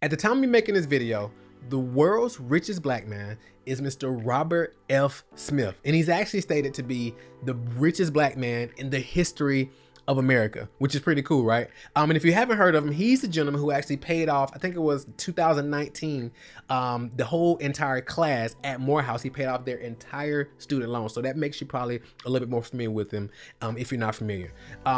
At the time of me making this video, the world's richest black man is Mr. Robert F. Smith. And he's actually stated to be the richest black man in the history of America, which is pretty cool, right? And if you haven't heard of him, he's the gentleman who actually paid off, I think it was 2019, the whole entire class at Morehouse. He paid off their entire student loan. So that makes you probably a little bit more familiar with him if you're not familiar.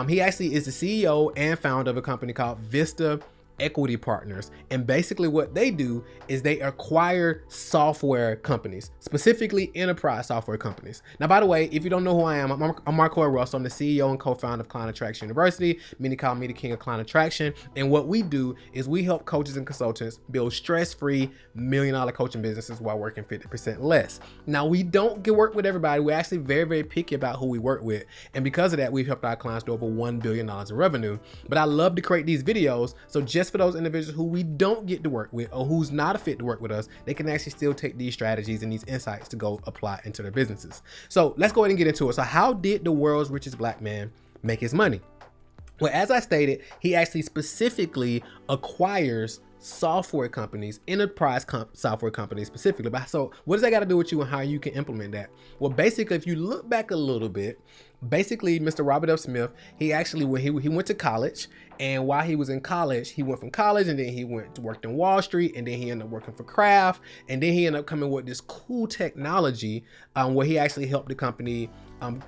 He actually is the CEO and founder of a company called Vista Equity Partners, and basically what they do is they acquire software companies, specifically enterprise software companies. Now, by the way, if you don't know who I am, I'm Marco Russell. I'm the CEO and co-founder of Client Attraction University. Many call me the king of client attraction. And what we do is we help coaches and consultants build stress-free $1 million coaching businesses while working 50% less. Now, we don't get work with everybody. We're actually very, very picky about who we work with, and because of that, we've helped our clients do over $1 billion in revenue. But I love to create these videos, so just for those individuals who we don't get to work with or who's not a fit to work with us, they can actually still take these strategies and these insights to go apply into their businesses. So let's go ahead and get into it. So how did the world's richest black man make his money? Well, as I stated, he actually specifically acquires software companies, software companies specifically. So what does that got to do with you and how you can implement that? Well, basically, if you look back a little bit, basically Mr. Robert F. Smith, he actually, when he went to college, and while he was in college, he went from college and then he went to work in Wall Street, and then he ended up working for Kraft, and then he ended up coming with this cool technology where he actually helped the company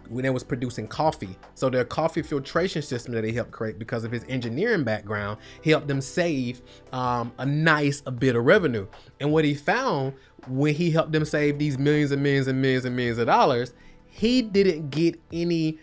when they was producing coffee. So their coffee filtration system that he helped create, because of his engineering background, he helped them save a bit of revenue. And what he found when he helped them save these millions and millions and millions and millions of dollars, he didn't get any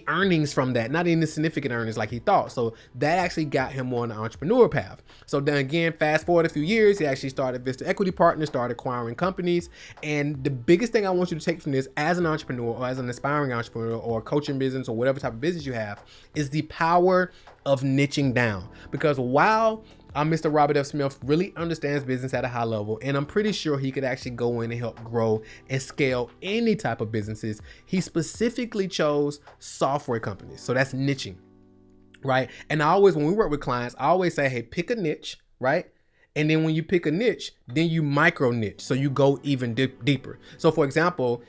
earnings from that, not any significant earnings like he thought. So that actually got him on the entrepreneur path. So then again, fast forward a few years, he actually started Vista Equity Partners, started acquiring companies. And the biggest thing I want you to take from this as an entrepreneur or as an aspiring entrepreneur or coaching business or whatever type of business you have is the power of niching down. Because while Mr. Robert F. Smith really understands business at a high level, and I'm pretty sure he could actually go in and help grow and scale any type of businesses, he specifically chose software companies. So that's niching, right? And I always, when we work with clients, I always say, hey, pick a niche, right? And then when you pick a niche, then you micro niche. So you go even deeper. So for example,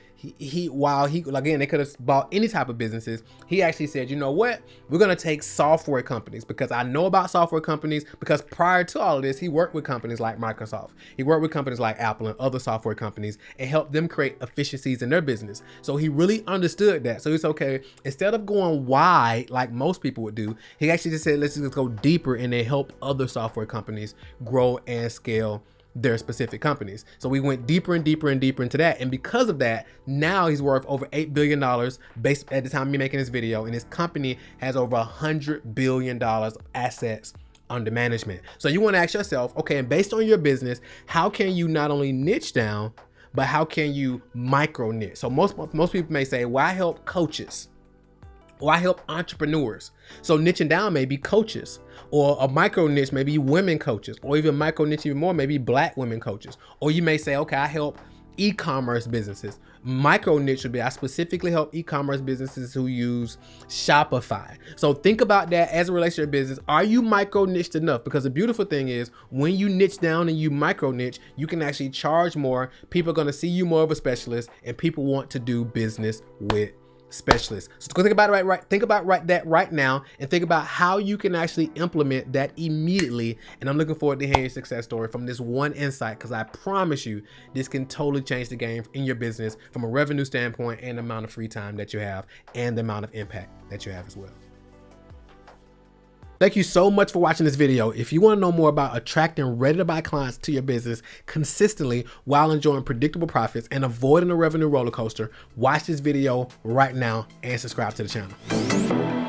while again, they could have bought any type of businesses, he actually said, you know what, we're going to take software companies, because I know about software companies, because prior to all of this, he worked with companies like Microsoft. He worked with companies like Apple and other software companies and helped them create efficiencies in their business. So he really understood that. So it's okay. Instead of going wide like most people would do, he actually just said, let's just go deeper and then help other software companies grow and scale their specific companies. So we went deeper and deeper and deeper into that. And because of that, now he's worth over $8 billion based at the time of me making this video. And his company has over $100 billion of assets under management. So you want to ask yourself, okay, and based on your business, how can you not only niche down, but how can you micro niche? So most people may say, well, I help coaches, or I help entrepreneurs. So niching down may be coaches, or a micro niche may be women coaches, or even micro niche even more, maybe black women coaches. Or you may say, okay, I help e-commerce businesses. Micro niche would be, I specifically help e-commerce businesses who use Shopify. So think about that as it relates to your business. Are you micro niched enough? Because the beautiful thing is, when you niche down and you micro niche, you can actually charge more. People are going to see you more of a specialist, and people want to do business with specialists. So think about it think about that right now, and think about how you can actually implement that immediately. And I'm looking forward to hearing your success story from this one insight, because I promise you this can totally change the game in your business from a revenue standpoint, and the amount of free time that you have, and the amount of impact that you have as well. Thank you so much for watching this video. If you want to know more about attracting ready-to-buy clients to your business consistently while enjoying predictable profits and avoiding a revenue roller coaster, watch this video right now and subscribe to the channel.